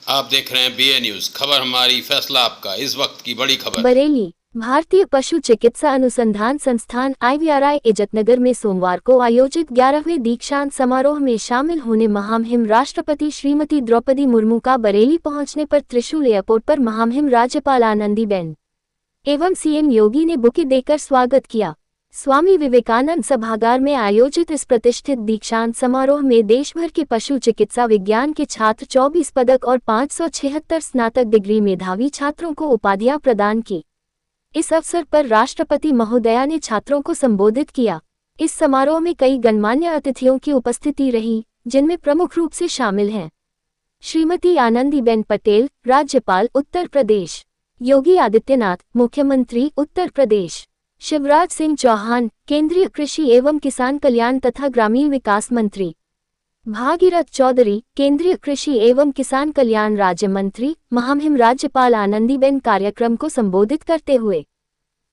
आप देख रहे हैं बीए न्यूज। खबर हमारी, फैसला आपका। इस वक्त की बड़ी खबर। बरेली भारतीय पशु चिकित्सा अनुसंधान संस्थान IVRI इज्जतनगर में सोमवार को आयोजित 11वें दीक्षांत समारोह में शामिल होने महामहिम राष्ट्रपति श्रीमती द्रौपदी मुर्मू का बरेली पहुंचने पर त्रिशूल एयरपोर्ट पर महामहिम राज्यपाल आनंदीबेन एवं CM योगी ने बुके देकर स्वागत किया। स्वामी विवेकानंद सभागार में आयोजित इस प्रतिष्ठित दीक्षांत समारोह में देश भर के पशु चिकित्सा विज्ञान के छात्र 24 पदक और 576 स्नातक डिग्री मेधावी छात्रों को उपाधियां प्रदान की। इस अवसर पर राष्ट्रपति महोदया ने छात्रों को संबोधित किया। इस समारोह में कई गणमान्य अतिथियों की उपस्थिति रही, जिनमें प्रमुख रूप से शामिल हैं श्रीमती आनंदीबेन पटेल, राज्यपाल उत्तर प्रदेश; योगी आदित्यनाथ, मुख्यमंत्री उत्तर प्रदेश; शिवराज सिंह चौहान, केंद्रीय कृषि एवं किसान कल्याण तथा ग्रामीण विकास मंत्री; भागीरथ चौधरी, केंद्रीय कृषि एवं किसान कल्याण राज्य मंत्री। महामहिम राज्यपाल आनंदीबेन कार्यक्रम को संबोधित करते हुए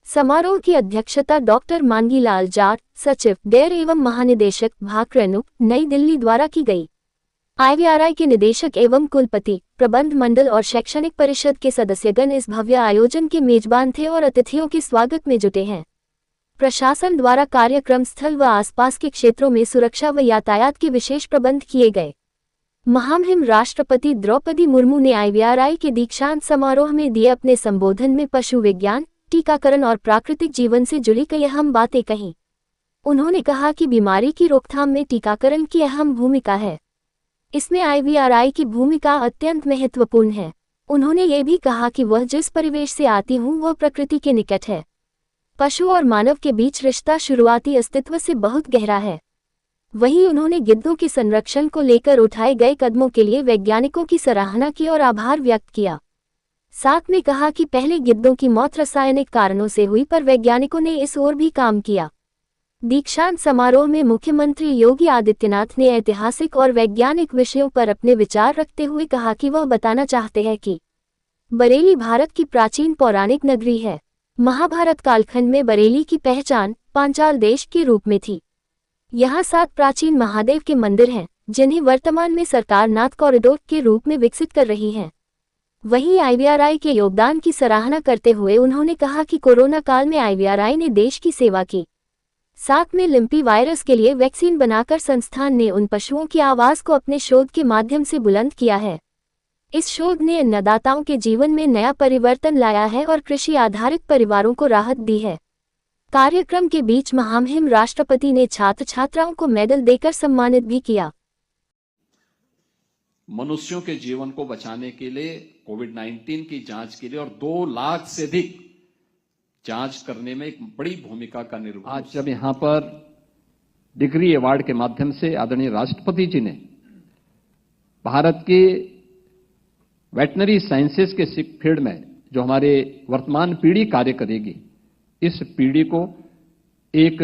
समारोह की अध्यक्षता डॉक्टर मांगीलाल जाट, सचिव डेयर एवं महानिदेशक भाकरेनु, नई दिल्ली द्वारा की गई। IVRI के निदेशक एवं कुलपति, प्रबंध मंडल और शैक्षणिक परिषद के सदस्यगण इस भव्य आयोजन के मेजबान थे और अतिथियों के स्वागत में जुटे हैं। प्रशासन द्वारा कार्यक्रम स्थल व आसपास के क्षेत्रों में सुरक्षा व यातायात के विशेष प्रबंध किए गए। महामहिम राष्ट्रपति द्रौपदी मुर्मू ने IVRI के दीक्षांत समारोह में दिए अपने संबोधन में पशु विज्ञान, टीकाकरण और प्राकृतिक जीवन से जुड़ी कई अहम बातें कहीं। उन्होंने कहा कि बीमारी की रोकथाम में टीकाकरण की अहम भूमिका है। इसमें IVRI की भूमिका अत्यंत महत्वपूर्ण है। उन्होंने ये भी कहा कि वह जिस परिवेश से आती हूँ वह प्रकृति के निकट है। पशु और मानव के बीच रिश्ता शुरुआती अस्तित्व से बहुत गहरा है। वहीं उन्होंने गिद्धों के संरक्षण को लेकर उठाए गए कदमों के लिए वैज्ञानिकों की सराहना की और आभार व्यक्त किया। साथ में कहा कि पहले गिद्धों की मौत रासायनिक कारणों से हुई, पर वैज्ञानिकों ने इस ओर भी काम किया। दीक्षांत समारोह में मुख्यमंत्री योगी आदित्यनाथ ने ऐतिहासिक और वैज्ञानिक विषयों पर अपने विचार रखते हुए कहा कि वह बताना चाहते हैं कि बरेली भारत की प्राचीन पौराणिक नगरी है। महाभारत कालखंड में बरेली की पहचान पांचाल देश के रूप में थी। यहाँ 7 प्राचीन महादेव के मंदिर हैं, जिन्हें वर्तमान में सरकार नाथ कॉरिडोर के रूप में विकसित कर रही है। वहीं IVRI के योगदान की सराहना करते हुए उन्होंने कहा कि कोरोना काल में IVRI ने देश की सेवा की। साथ में लिम्पी वायरस के लिए वैक्सीन बनाकर संस्थान ने उन पशुओं की आवाज को अपने शोध के माध्यम से बुलंद किया है। इस शोध ने अन्नदाताओं के जीवन में नया परिवर्तन लाया है और कृषि आधारित परिवारों को राहत दी है। कार्यक्रम के बीच महामहिम राष्ट्रपति ने छात्र छात्राओं को मेडल देकर सम्मानित भी किया। मनुष्यों के जीवन को बचाने के लिए, कोविड-19 की जांच के लिए और 2 लाख से अधिक जांच करने में एक बड़ी भूमिका का निर्वहन। आज जब यहां पर डिग्री अवार्ड के माध्यम से आदरणीय राष्ट्रपति जी ने भारत की वेटनरी साइंसेज के फील्ड में जो हमारे वर्तमान पीढ़ी कार्य करेगी, इस पीढ़ी को एक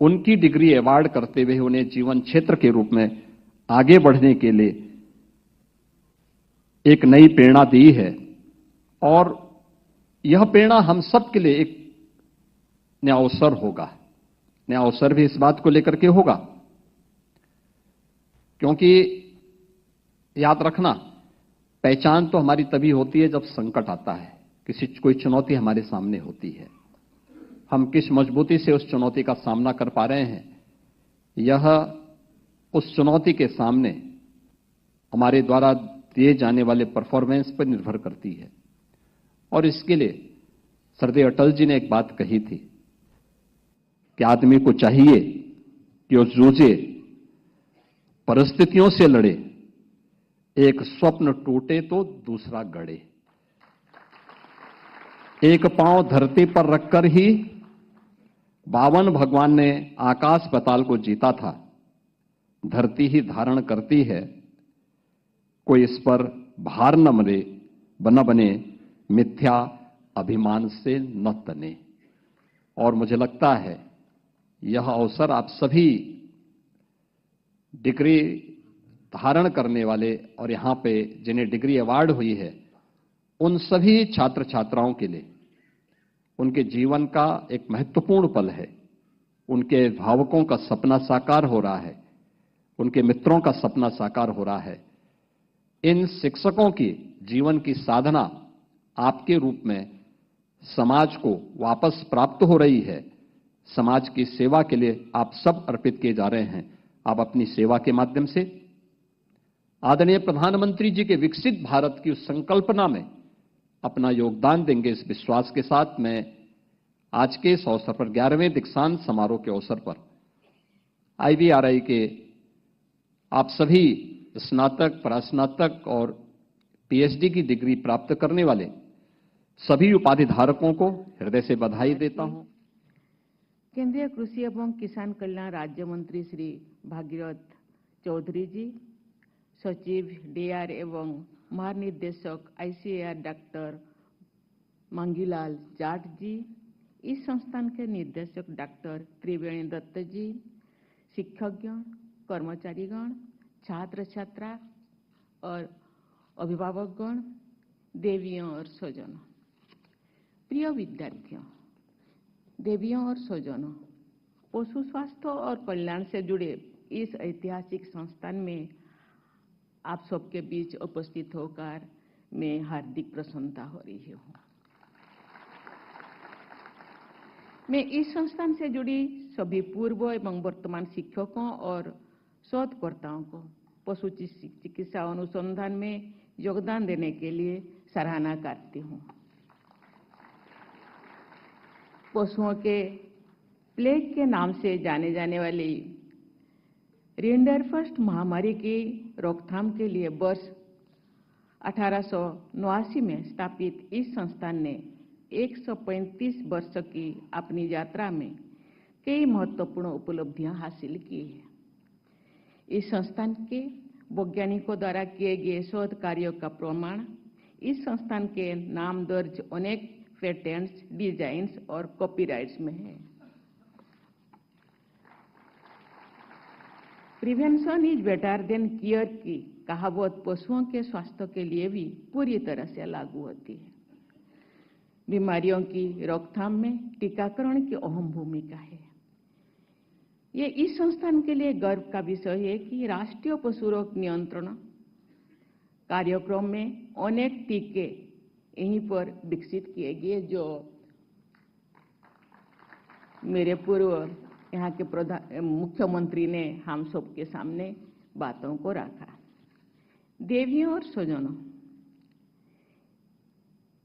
उनकी डिग्री अवार्ड करते हुए उन्हें जीवन क्षेत्र के रूप में आगे बढ़ने के लिए एक नई प्रेरणा दी है। और यह प्रेरणा हम सब के लिए एक नया अवसर होगा। नया अवसर भी इस बात को लेकर के होगा, क्योंकि याद रखना, पहचान तो हमारी तभी होती है जब संकट आता है, कोई चुनौती हमारे सामने होती है। हम किस मजबूती से उस चुनौती का सामना कर पा रहे हैं, यह उस चुनौती के सामने हमारे द्वारा दिए जाने वाले परफॉर्मेंस पर निर्भर करती है। और इसके लिए सरदेव अटल जी ने एक बात कही थी कि आदमी को चाहिए कि वो जूझे, परिस्थितियों से लड़े, एक स्वप्न टूटे तो दूसरा गढ़े। एक पांव धरती पर रखकर ही बावन भगवान ने आकाश पाताल को जीता था। धरती ही धारण करती है, कोई इस पर भार न बने, मिथ्या अभिमान से न तने। और मुझे लगता है यह अवसर आप सभी डिग्री धारण करने वाले और यहां पे जिन्हें डिग्री अवार्ड हुई है, उन सभी छात्र छात्राओं के लिए उनके जीवन का एक महत्वपूर्ण पल है। उनके भावकों का सपना साकार हो रहा है, उनके मित्रों का सपना साकार हो रहा है। इन शिक्षकों की जीवन की साधना आपके रूप में समाज को वापस प्राप्त हो रही है। समाज की सेवा के लिए आप सब अर्पित किए जा रहे हैं। आप अपनी सेवा के माध्यम से आदरणीय प्रधानमंत्री जी के विकसित भारत की उस संकल्पना में अपना योगदान देंगे। इस विश्वास के साथ मैं आज के इस अवसर पर 11वें दीक्षांत समारोह के अवसर पर IVRI के आप सभी स्नातक, परास्नातक और PhD की डिग्री प्राप्त करने वाले सभी उपाधिधारकों को हृदय से बधाई देता हूं। केंद्रीय कृषि एवं किसान कल्याण राज्य मंत्री श्री भागीरथ चौधरी जी, सचिव DR एवं महानिदेशक ICAR डॉक्टर मंगीलाल जाट जी, इस संस्थान के निदेशक डॉक्टर त्रिवेणी दत्त जी, शिक्षकगण, कर्मचारीगण, छात्र छात्रा और अभिभावकगण, देवियों और स्वजनों, प्रिय विद्यार्थियों, देवियों और स्वजनों, पशु स्वास्थ्य और कल्याण से जुड़े इस ऐतिहासिक संस्थान में आप सबके बीच उपस्थित होकर मैं हार्दिक प्रसन्नता हो रही हूँ। मैं इस संस्थान से जुड़ी सभी पूर्व एवं वर्तमान शिक्षकों और शोधकर्ताओं को पशु चिकित्सा अनुसंधान में योगदान देने के लिए सराहना करती हूँ। पशुओं के प्लेग के नाम से जाने जाने वाली रिंडरफस्ट महामारी की रोकथाम के लिए वर्ष 1889 में स्थापित इस संस्थान ने 135 वर्ष की अपनी यात्रा में कई महत्वपूर्ण उपलब्धियां हासिल की हैं। इस संस्थान के वैज्ञानिकों द्वारा किए गए शोध कार्यों का प्रमाण इस संस्थान के नाम दर्ज अनेक पेटेंट्स, डिजाइन्स और कॉपीराइट्स में है। Prevention is better than care की कहावत पशुओं के स्वास्थ्य के लिए भी पूरी तरह से लागू होती है। बीमारियों की रोकथाम में टीकाकरण की अहम भूमिका है। ये इस संस्थान के लिए गर्व का विषय है कि राष्ट्रीय पशु रोग नियंत्रण कार्यक्रम में अनेक टीके यहीं पर विकसित किए गए, जो मेरे पूर्व यहाँ के मुख्यमंत्री ने हम सबके सामने बातों को रखा। देवियों और स्वजनों,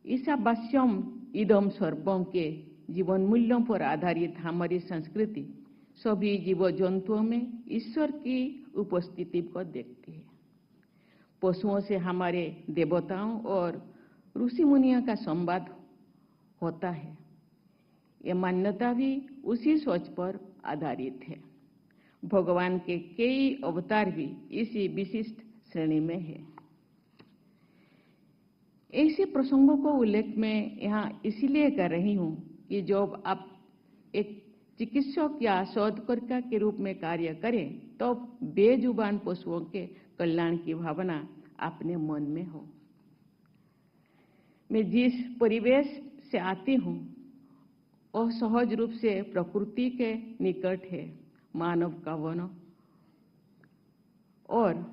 ईशावास्यम इदम सर्वम के जीवन मूल्यों पर आधारित हमारी संस्कृति सभी जीव जंतुओं में ईश्वर की उपस्थिति को देखती है। पशुओं से हमारे देवताओं और ऋषि मुनियों का संवाद होता है। ये मान्यता भी उसी सोच पर आधारित है। भगवान के कई अवतार भी इसी विशिष्ट श्रेणी में है। ऐसे प्रसंगों को उल्लेख में यहाँ इसलिए कर रही हूँ कि जब आप एक चिकित्सक या शोधकर्ता के रूप में कार्य करें तो बेजुबान पशुओं के कल्याण की भावना अपने मन में हो। मैं जिस परिवेश से आती हूँ वह सहज रूप से प्रकृति के निकट है। मानव का वन और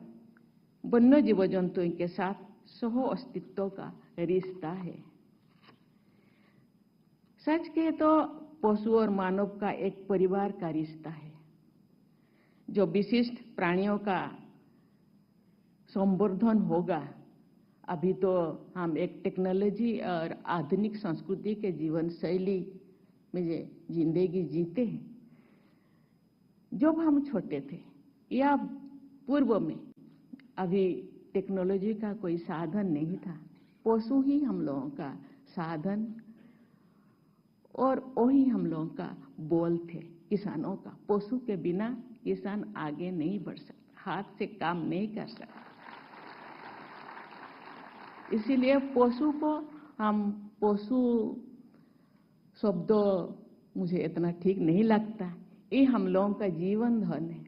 वन्य जीव जंतुओं के साथ सह अस्तित्व का रिश्ता है। सच कहे तो पशु और मानव का एक परिवार का रिश्ता है। जो विशिष्ट प्राणियों का संवर्धन होगा, अभी तो हम एक टेक्नोलॉजी और आधुनिक संस्कृति के जीवन शैली में जिंदगी जीते हैं। जब हम छोटे थे या पूर्व में अभी टेक्नोलॉजी का कोई साधन नहीं था, पशु ही हम लोगों का साधन और वही हम लोगों का बोल थे किसानों का। पशु के बिना किसान आगे नहीं बढ़ सकता, हाथ से काम नहीं कर सकता। इसीलिए पशु को हम पशु शब्द मुझे इतना ठीक नहीं लगता। ये हम लोगों का जीवन धन है।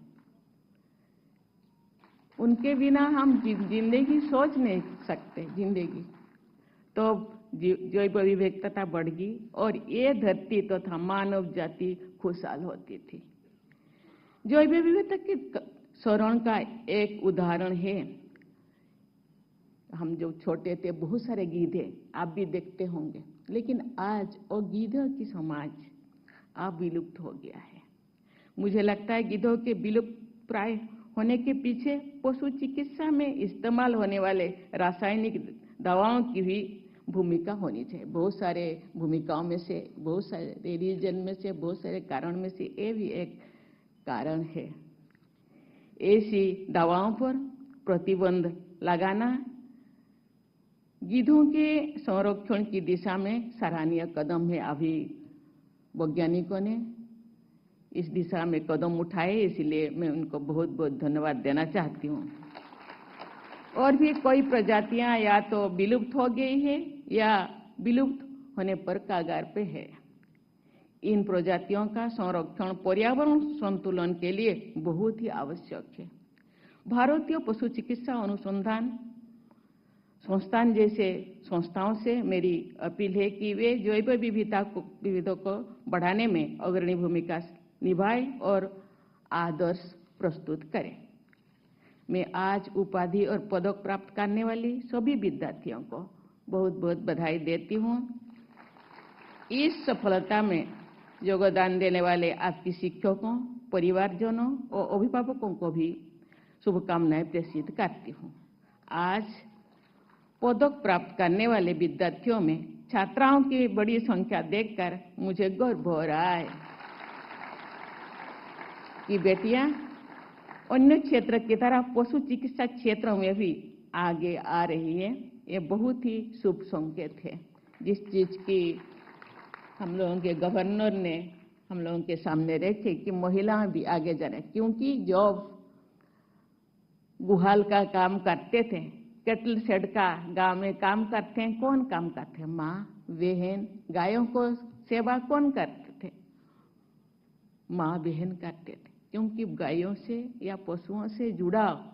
उनके बिना हम जिंदगी सोच नहीं सकते। जिंदगी तो जैव विविधता बढ़गी और ये धरती तथा मानव जाति खुशहाल होती थी। जैव विविधता के शरण का एक उदाहरण है हम जब छोटे थे बहुत सारे गीधे आप भी देखते होंगे, लेकिन आज वो गीधों की समाज अब विलुप्त हो गया है। मुझे लगता है गीधों के विलुप्त प्राय होने के पीछे पशु चिकित्सा में इस्तेमाल होने वाले रासायनिक दवाओं की भी भूमिका होनी चाहिए। बहुत सारे भूमिकाओं में से, बहुत सारे रीजन में से, बहुत सारे कारण में से ये भी एक कारण है। ऐसी दवाओं पर प्रतिबंध लगाना गीधों के संरक्षण की दिशा में सराहनीय कदम है। अभी वैज्ञानिकों ने इस दिशा में कदम उठाए, इसलिए मैं उनको बहुत बहुत धन्यवाद देना चाहती हूँ। और भी कोई प्रजातियां या तो विलुप्त हो गई है या विलुप्त होने पर कगार पे है। इन प्रजातियों का संरक्षण पर्यावरण संतुलन के लिए बहुत ही आवश्यक है। भारतीय पशु चिकित्सा अनुसंधान संस्थान जैसे संस्थाओं से मेरी अपील है कि वे जैव विविधता को बढ़ाने में अग्रणी भूमिका निभाएं और आदर्श प्रस्तुत करें। मैं आज उपाधि और पदक प्राप्त करने वाली सभी विद्यार्थियों को बहुत बहुत बधाई देती हूँ। इस सफलता में योगदान देने वाले आपके शिक्षकों, परिवारजनों और अभिभावकों को भी शुभकामनाएं प्रेषित करती हूँ। आज पदक प्राप्त करने वाले विद्यार्थियों में छात्राओं की बड़ी संख्या देखकर मुझे गर्व हो रहा है कि बेटियां अन्य क्षेत्र की तरह पशु चिकित्सा क्षेत्र में भी आगे आ रही है। ये बहुत ही शुभ संकेत है। जिस चीज की हम लोगों के गवर्नर ने हम लोगों के सामने रखे कि महिलाएं भी आगे जा रही, क्योंकि जब गुहाल का काम करते थे, कैटल शेड का गांव में काम करते हैं, कौन काम करते हैं? माँ, बहन। गायों को सेवा कौन करते थे? माँ बहन करते थे, क्योंकि गायों से या पशुओं से जुड़ाव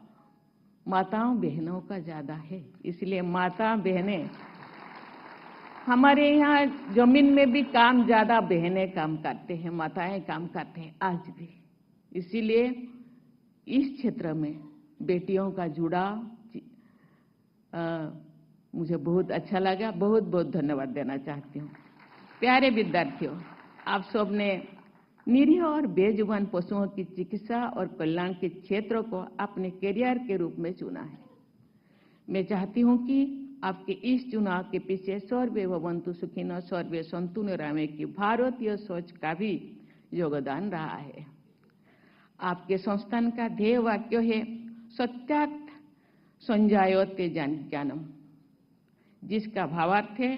माताओं बहनों का ज्यादा है। इसलिए माता बहनें, हमारे यहाँ जमीन में भी काम ज्यादा बहनें काम करते हैं, माताएं काम करते हैं आज भी। इसीलिए इस क्षेत्र में बेटियों का जुड़ाव मुझे बहुत अच्छा लगा। बहुत बहुत धन्यवाद देना चाहती हूँ। प्यारे विद्यार्थियों, आप सब ने निरीह और बेजुबान पशुओं की चिकित्सा और कल्याण के क्षेत्र को अपने करियर के रूप में चुना है। मैं चाहती हूं कि आपके इस चुनाव के पीछे सर्वे भवन्तु सुखिनः सर्वे सन्तु निरामय की भारतीय सोच का भी योगदान रहा है। आपके संस्थान का ध्येय वाक्य है सत्यात् संजायते ज्ञानम, जिसका भावार्थ है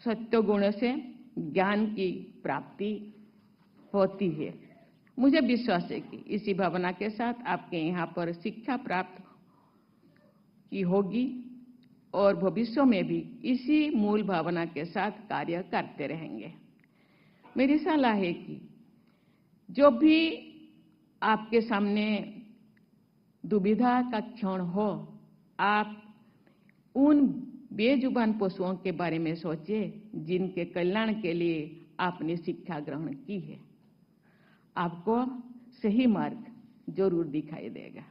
सत्य गुण से ज्ञान की प्राप्ति होती है। मुझे विश्वास है कि इसी भावना के साथ आपके यहाँ पर शिक्षा प्राप्त की होगी और भविष्य में भी इसी मूल भावना के साथ कार्य करते रहेंगे। मेरी सलाह है कि जो भी आपके सामने दुविधा का क्षण हो, आप उन बेजुबान पशुओं के बारे में सोचिए जिनके कल्याण के लिए आपने शिक्षा ग्रहण की है। आपको सही मार्ग जरूर दिखाई देगा।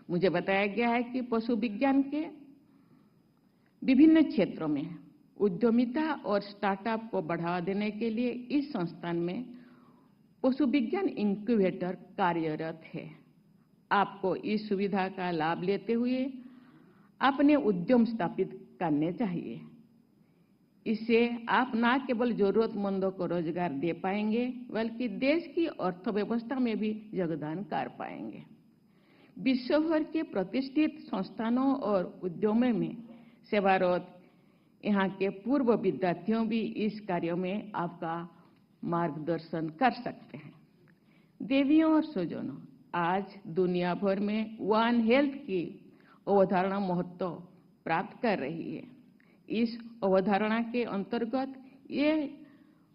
मुझे बताया गया है कि पशु विज्ञान के विभिन्न क्षेत्रों में उद्यमिता और स्टार्टअप को बढ़ावा देने के लिए इस संस्थान में पशु विज्ञान इंक्यूबेटर कार्यरत है। आपको इस सुविधा का लाभ लेते हुए अपने उद्यम स्थापित करने चाहिए। इससे आप न केवल जरूरतमंदों को रोजगार दे पाएंगे, बल्कि देश की अर्थव्यवस्था में भी योगदान कर पाएंगे। विश्व भर के प्रतिष्ठित संस्थानों और उद्यमों में सेवारत यहाँ के पूर्व विद्यार्थियों भी इस कार्य में आपका मार्गदर्शन कर सकते हैं। देवियों और स्वजनों, आज दुनिया भर में वन हेल्थ की अवधारणा महत्व प्राप्त कर रही है। इस अवधारणा के अंतर्गत ये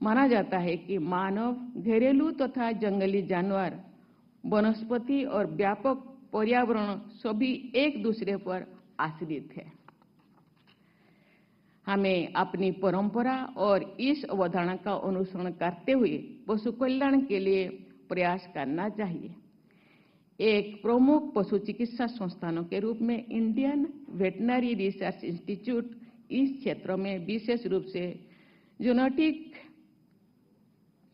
माना जाता है कि मानव, घरेलू तथा जंगली जानवर, वनस्पति और व्यापक पर्यावरण सभी एक दूसरे पर आश्रित है। हमें अपनी परंपरा और इस अवधारणा का अनुसरण करते हुए पशु कल्याण के लिए प्रयास करना चाहिए। एक प्रमुख पशु चिकित्सा संस्थानों के रूप में इंडियन वेटनरी रिसर्च इंस्टीट्यूट इस क्षेत्र में विशेष रूप से जूनोटिक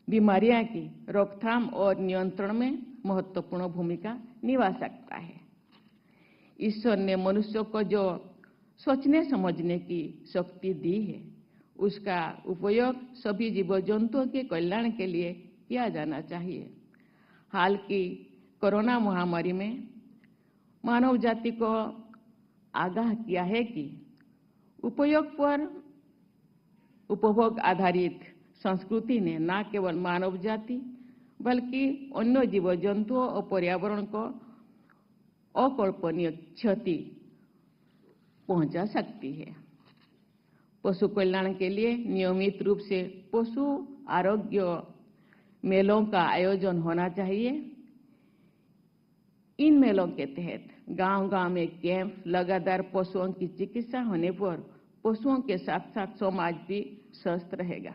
बीमारियां की रोकथाम और नियंत्रण में महत्वपूर्ण भूमिका निभा सकता है। ईश्वर ने मनुष्य को जो सोचने समझने की शक्ति दी है, उसका उपयोग सभी जीव जंतुओं के कल्याण के लिए किया जाना चाहिए। हाल की कोरोना महामारी में मानव जाति को आगाह किया है कि उपभोग आधारित संस्कृति ने न केवल मानव जाति बल्कि अन्य जीव जंतुओं और पर्यावरण को अकल्पनीय क्षति पहुंचा सकती है। पशु कल्याण के लिए नियमित रूप से पशु आरोग्य मेलों का आयोजन होना चाहिए। इन मेलों के तहत गांव-गांव में कैंप, लगातार पशुओं की चिकित्सा होने पर पशुओं के साथ साथ समाज भी स्वस्थ रहेगा।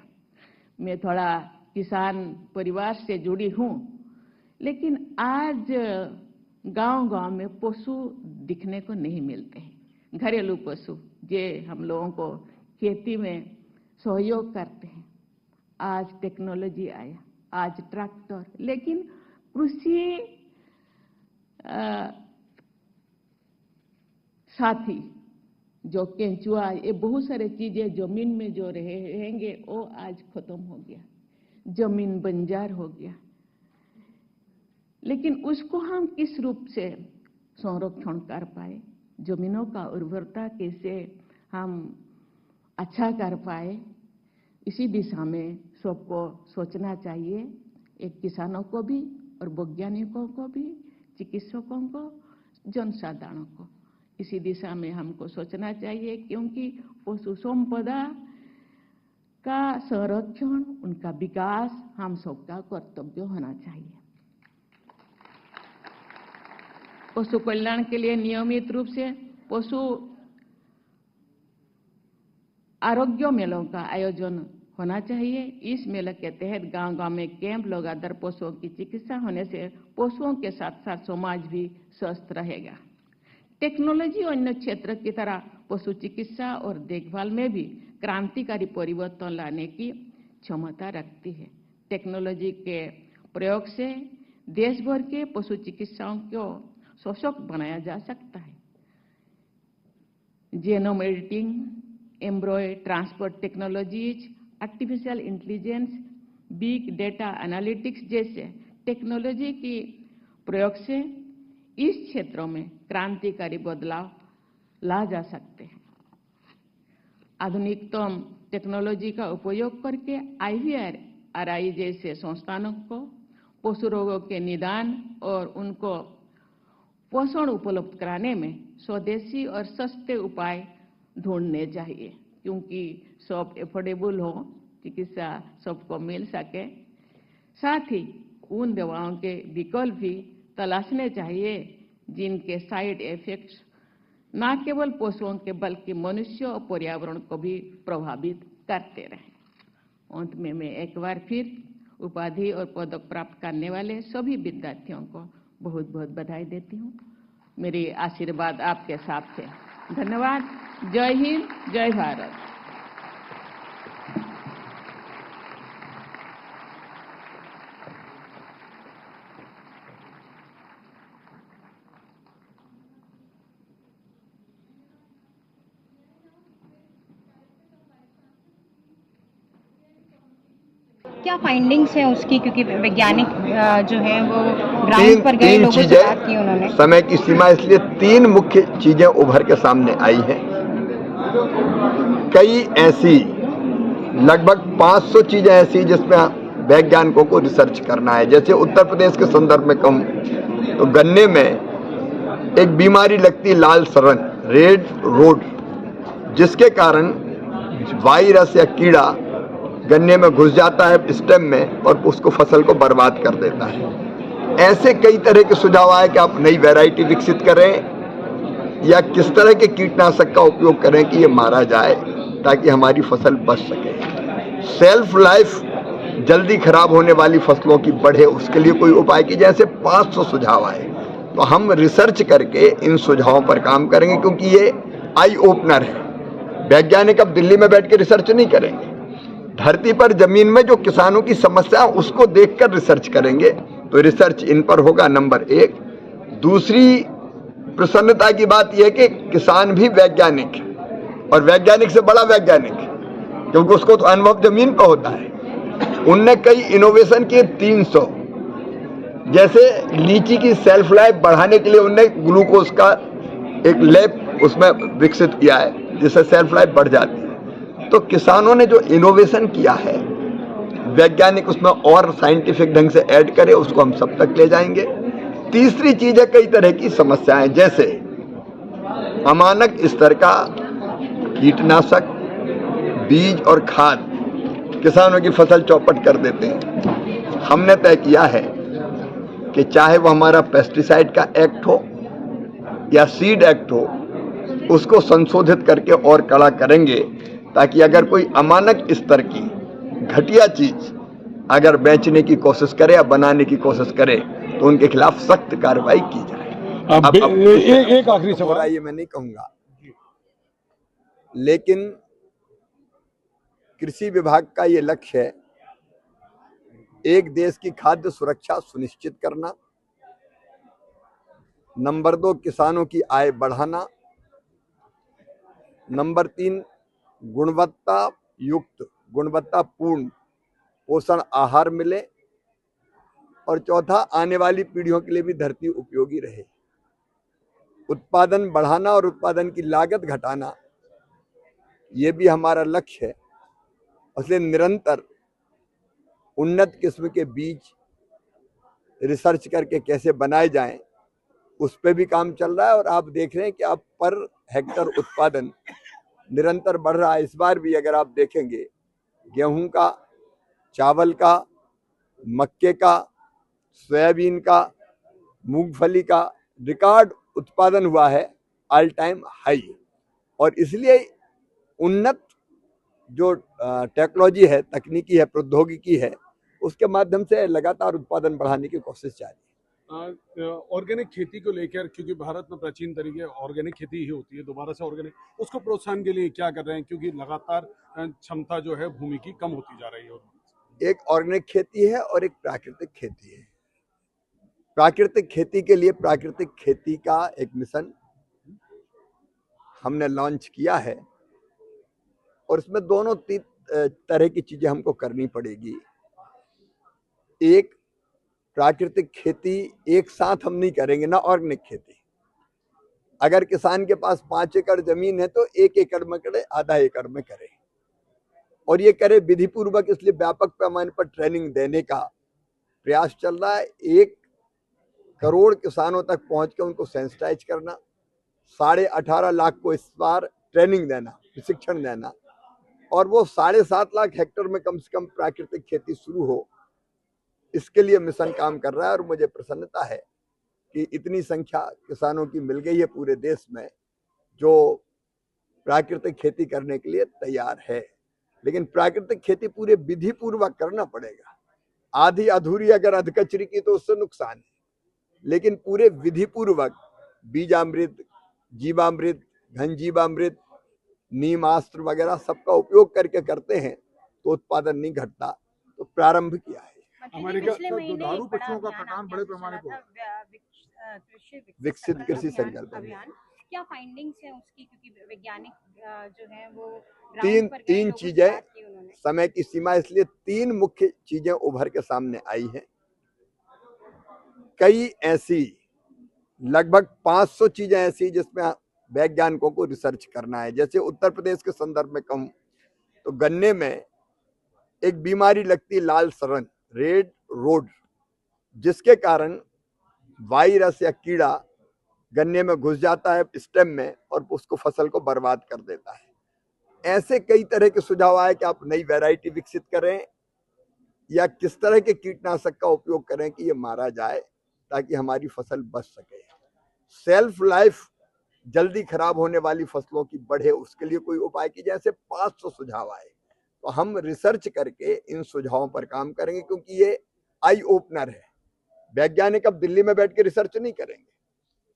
मैं थोड़ा किसान परिवार से जुड़ी हूँ, लेकिन आज गांव-गांव में पशु दिखने को नहीं मिलते हैं। घरेलू पशु जे हम लोगों को खेती में सहयोग करते हैं। आज टेक्नोलॉजी आया, आज ट्रैक्टर, लेकिन कृषि साथी जो केंचुआ, ये बहुत सारे चीजें जमीन में जो रहेंगे वो आज खत्म हो गया, जमीन बंजर हो गया। लेकिन उसको हम किस रूप से संरक्षण कर पाए, जमीनों का उर्वरता कैसे हम अच्छा कर पाए, इसी दिशा में सबको सोचना चाहिए। एक किसानों को भी और वैज्ञानिकों को भी, चिकित्सकों को, जनसाधारण को इसी दिशा में हमको सोचना चाहिए, क्योंकि पशु संपदा का संरक्षण, उनका विकास हम सबका कर्तव्य होना चाहिए। पशु कल्याण के लिए नियमित रूप से पशु आरोग्य मेलों का आयोजन होना चाहिए। इस मेले के तहत गांव-गांव में कैंप, लगातार पशुओं की चिकित्सा होने से पशुओं के साथ साथ समाज भी स्वस्थ रहेगा। टेक्नोलॉजी अन्य क्षेत्र की तरह पशु चिकित्सा और देखभाल में भी क्रांतिकारी परिवर्तन लाने की क्षमता रखती है। टेक्नोलॉजी के प्रयोग से देश भर के पशु चिकित्साओं को सशक्त बनाया जा सकता है। Genome editing, एम्ब्रॉय transport technologies, artificial intelligence, big data analytics जैसे टेक्नोलॉजी की प्रयोग से इस क्षेत्रों में क्रांतिकारी बदलाव ला जा सकते हैं। आधुनिकतम टेक्नोलॉजी का उपयोग करके IVRI जैसे संस्थानों को पशु रोगों के निदान और उनको पोषण उपलब्ध कराने में स्वदेशी और सस्ते उपाय ढूंढने चाहिए, क्योंकि सब एफोर्डेबल हो, चिकित्सा सबको मिल सके। साथ ही उन दवाओं के विकल्प भी तलाशने चाहिए जिनके साइड इफेक्ट्स न केवल पशुओं के बल्कि मनुष्य और पर्यावरण को भी प्रभावित करते रहें। अंत में मैं एक बार फिर उपाधि और पदक प्राप्त करने वाले सभी विद्यार्थियों को बहुत बहुत बधाई देती हूँ। मेरी आशीर्वाद आपके साथ है। धन्यवाद। जय हिंद, जय भारत। क्या फाइंडिंग्स है उसकी, क्योंकि वैज्ञानिक जो है वो ग्राउंड पर गए, लोगों से बात की उन्होंने। समय की सीमा, इसलिए 3 मुख्य चीजें उभर के सामने आई हैं। कई ऐसी लगभग 500 चीजें ऐसी जिसमें वैज्ञानिकों को रिसर्च करना है। जैसे उत्तर प्रदेश के संदर्भ में कहूँ तो गन्ने में एक बीमारी लगती लाल सड़न, रेड रोड, जिसके कारण वायरस या कीड़ा गन्ने में घुस जाता है स्टेम में और उसको फसल को बर्बाद कर देता है। ऐसे कई तरह के सुझाव आए कि आप नई वैरायटी विकसित करें या किस तरह के कीटनाशक का उपयोग करें कि ये मारा जाए ताकि हमारी फसल बच सके। सेल्फ लाइफ जल्दी खराब होने वाली फसलों की बढ़े, उसके लिए कोई उपाय की। जैसे 500 सुझाव आए। तो हम रिसर्च करके इन सुझावों पर काम करेंगे, क्योंकि ये आई ओपनर है। वैज्ञानिक अब दिल्ली में बैठ के रिसर्च नहीं करेंगे, धरती पर जमीन में जो किसानों की समस्या उसको देखकर रिसर्च करेंगे। तो रिसर्च इन पर होगा, नंबर एक। दूसरी प्रसन्नता की बात यह है कि किसान भी वैज्ञानिक है, और वैज्ञानिक से बड़ा वैज्ञानिक है, क्योंकि उसको तो अनुभव जमीन पर होता है। उनने कई इनोवेशन किए, 300। जैसे लीची की सेल्फ लाइफ बढ़ाने के लिए उनने ग्लूकोज का एक लैब उसमें विकसित किया है, जिससे सेल्फ लाइफ बढ़ जाती है। तो किसानों ने जो इनोवेशन किया है, वैज्ञानिक उसमें और साइंटिफिक ढंग से ऐड करे, उसको हम सब तक ले जाएंगे। तीसरी चीज है कई तरह की समस्याएं, जैसे अमानक स्तर का कीटनाशक, बीज और खाद किसानों की फसल चौपट कर देते हैं। हमने तय किया है कि चाहे वो हमारा पेस्टिसाइड का एक्ट हो या सीड एक्ट हो, उसको संशोधित करके और कड़ा करेंगे, ताकि अगर कोई अमानक स्तर की घटिया चीज अगर बेचने की कोशिश करे या बनाने की कोशिश करे तो उनके खिलाफ सख्त कार्रवाई की जाए। अब एक आखिरी सवाल, ये मैं नहीं कहूंगा, लेकिन कृषि विभाग का ये लक्ष्य है, एक देश की खाद्य सुरक्षा सुनिश्चित करना, नंबर 2 किसानों की आय बढ़ाना, नंबर 3 गुणवत्तापूर्ण पोषण आहार मिले, और चौथा आने वाली पीढ़ियों के लिए भी धरती उपयोगी रहे। उत्पादन बढ़ाना और उत्पादन की लागत घटाना, ये भी हमारा लक्ष्य है। इसलिए निरंतर उन्नत किस्म के बीज रिसर्च करके कैसे बनाए जाएं, उस पर भी काम चल रहा है। और आप देख रहे हैं कि अब पर हेक्टर उत्पादन निरंतर बढ़ रहा है। इस बार भी अगर आप देखेंगे, गेहूं का, चावल का, मक्के का, सोयाबीन का, मूंगफली का रिकॉर्ड उत्पादन हुआ है, ऑल टाइम हाई। और इसलिए उन्नत जो टेक्नोलॉजी है, तकनीकी है, प्रौद्योगिकी है, उसके माध्यम से लगातार उत्पादन बढ़ाने की कोशिश जारी है। ऑर्गेनिक खेती को लेकर, क्योंकि भारत में प्राचीन तरीके ऑर्गेनिक खेती ही होती है, दोबारा से ऑर्गेनिक, उसको प्रोत्साहन के लिए क्या कर रहे हैं, क्योंकि लगातार क्षमता जो है भूमि की कम होती जा रही है। एक ऑर्गेनिक खेती है और एक प्राकृतिक खेती है। प्राकृतिक खेती के लिए प्राकृतिक खेती का एक मिशन हमने लॉन्च किया है, और इसमें दोनों तरह की चीजें हमको करनी पड़ेगी। एक, प्राकृतिक खेती एक साथ हम नहीं करेंगे ना, ऑर्गेनिक खेती। अगर किसान के पास 5 एकड़ जमीन है तो 1 एकड़ में करे, आधा एकड़ में करे, और ये करे विधि पूर्वक। इसलिए व्यापक पैमाने पर ट्रेनिंग देने का प्रयास चल रहा है। 1 करोड़ किसानों तक पहुंच के उनको सेंसिटाइज करना, 18.5 लाख को इस बार ट्रेनिंग देना, प्रशिक्षण देना, और वो 7.5 लाख हेक्टेयर में कम से कम प्राकृतिक खेती शुरू हो, इसके लिए मिशन काम कर रहा है। और मुझे प्रसन्नता है कि इतनी संख्या किसानों की मिल गई है पूरे देश में जो प्राकृतिक खेती करने के लिए तैयार है। लेकिन प्राकृतिक खेती पूरे विधि पूर्वक करना पड़ेगा। आधी अधूरी अगर अधकचरी की तो उससे नुकसान है, लेकिन पूरे विधि पूर्वक बीजामृत, जीवामृत, घनजीवामृत, नीमास्त्र वगैरह सबका उपयोग करके करते हैं तो उत्पादन नहीं घटता। तो प्रारंभ किया है। अमेरिका दुधारू पशुओं का प्रकार बड़े पैमाने पर विकसित कृषि संकल्प अभियान, क्या फाइंडिंग्स है उसकी, क्योंकि वैज्ञानिक जो है वो तीन चीजें, समय की सीमा, इसलिए 3 मुख्य चीजें उभर के सामने आई हैं। कई ऐसी लगभग 500 चीजें ऐसी जिसमें वैज्ञानिकों को रिसर्च करना है। जैसे उत्तर प्रदेश के संदर्भ में कहूं तो गन्ने में एक बीमारी लगती है, लाल सड़न, रेड रोड, जिसके कारण वायरस या कीड़ा गन्ने में घुस जाता है स्टेम में और उसको फसल को बर्बाद कर देता है। ऐसे कई तरह के सुझाव आए कि आप नई वैरायटी विकसित करें या किस तरह के कीटनाशक का उपयोग करें कि ये मारा जाए ताकि हमारी फसल बच सके। सेल्फ लाइफ जल्दी खराब होने वाली फसलों की बढ़े, उसके लिए कोई उपाय की। जैसे 500 सुझाव आए, तो हम रिसर्च करके इन सुझावों पर काम करेंगे, क्योंकि ये आई ओपनर है। वैज्ञानिक अब दिल्ली में बैठ के रिसर्च नहीं करेंगे,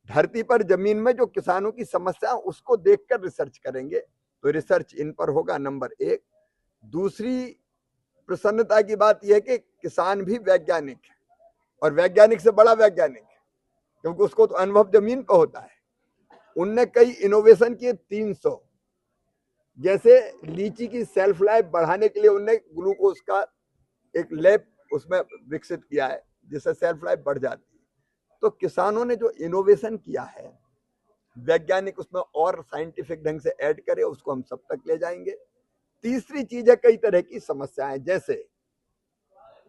धरती पर जमीन में जो किसानों की समस्या उसको देखकर रिसर्च करेंगे, तो रिसर्च इन पर होगा, नंबर एक। दूसरी प्रसन्नता की बात यह है कि किसान भी वैज्ञानिक है, और वैज्ञानिक से बड़ा वैज्ञानिक है, क्योंकि उसको तो अनुभव जमीन पर होता है। उनने कई इनोवेशन किए, 300। जैसे लीची की सेल्फ लाइफ बढ़ाने के लिए उनने ग्लूकोज का एक लैब उसमें विकसित किया है, जिससे सेल्फ लाइफ बढ़ जाती है। तो किसानों ने जो इनोवेशन किया है, वैज्ञानिक उसमें और साइंटिफिक ढंग से ऐड करे, उसको हम सब तक ले जाएंगे। तीसरी चीज है कई तरह की समस्याएं, जैसे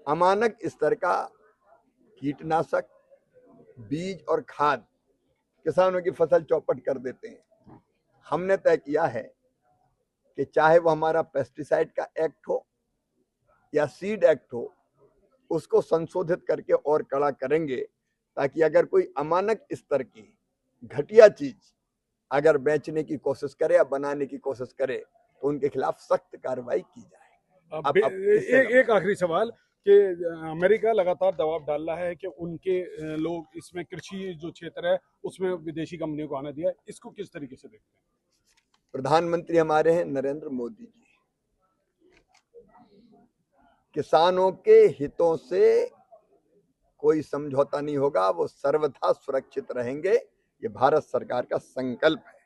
अमानक स्तर का कीटनाशक, बीज और खाद किसानों की फसल चौपट कर देते हैं। हमने तय किया है कि चाहे वो हमारा पेस्टिसाइड का एक्ट हो या सीड एक्ट हो, उसको संशोधित करके और कड़ा करेंगे, ताकि अगर कोई अमानक स्तर की घटिया चीज अगर बेचने की कोशिश करे या बनाने की कोशिश करे, तो उनके खिलाफ सख्त कार्रवाई की जाए। अब एक आखिरी सवाल कि अमेरिका लगातार दबाव डाल रहा है कि उनके लोग इसमें कृषि जो क्षेत्र है उसमें विदेशी कंपनियों को आने दिया है, इसको किस तरीके से देखते हैं? प्रधानमंत्री हमारे हैं नरेंद्र मोदी जी, किसानों के हितों से कोई समझौता नहीं होगा, वो सर्वथा सुरक्षित रहेंगे। ये भारत सरकार का संकल्प है।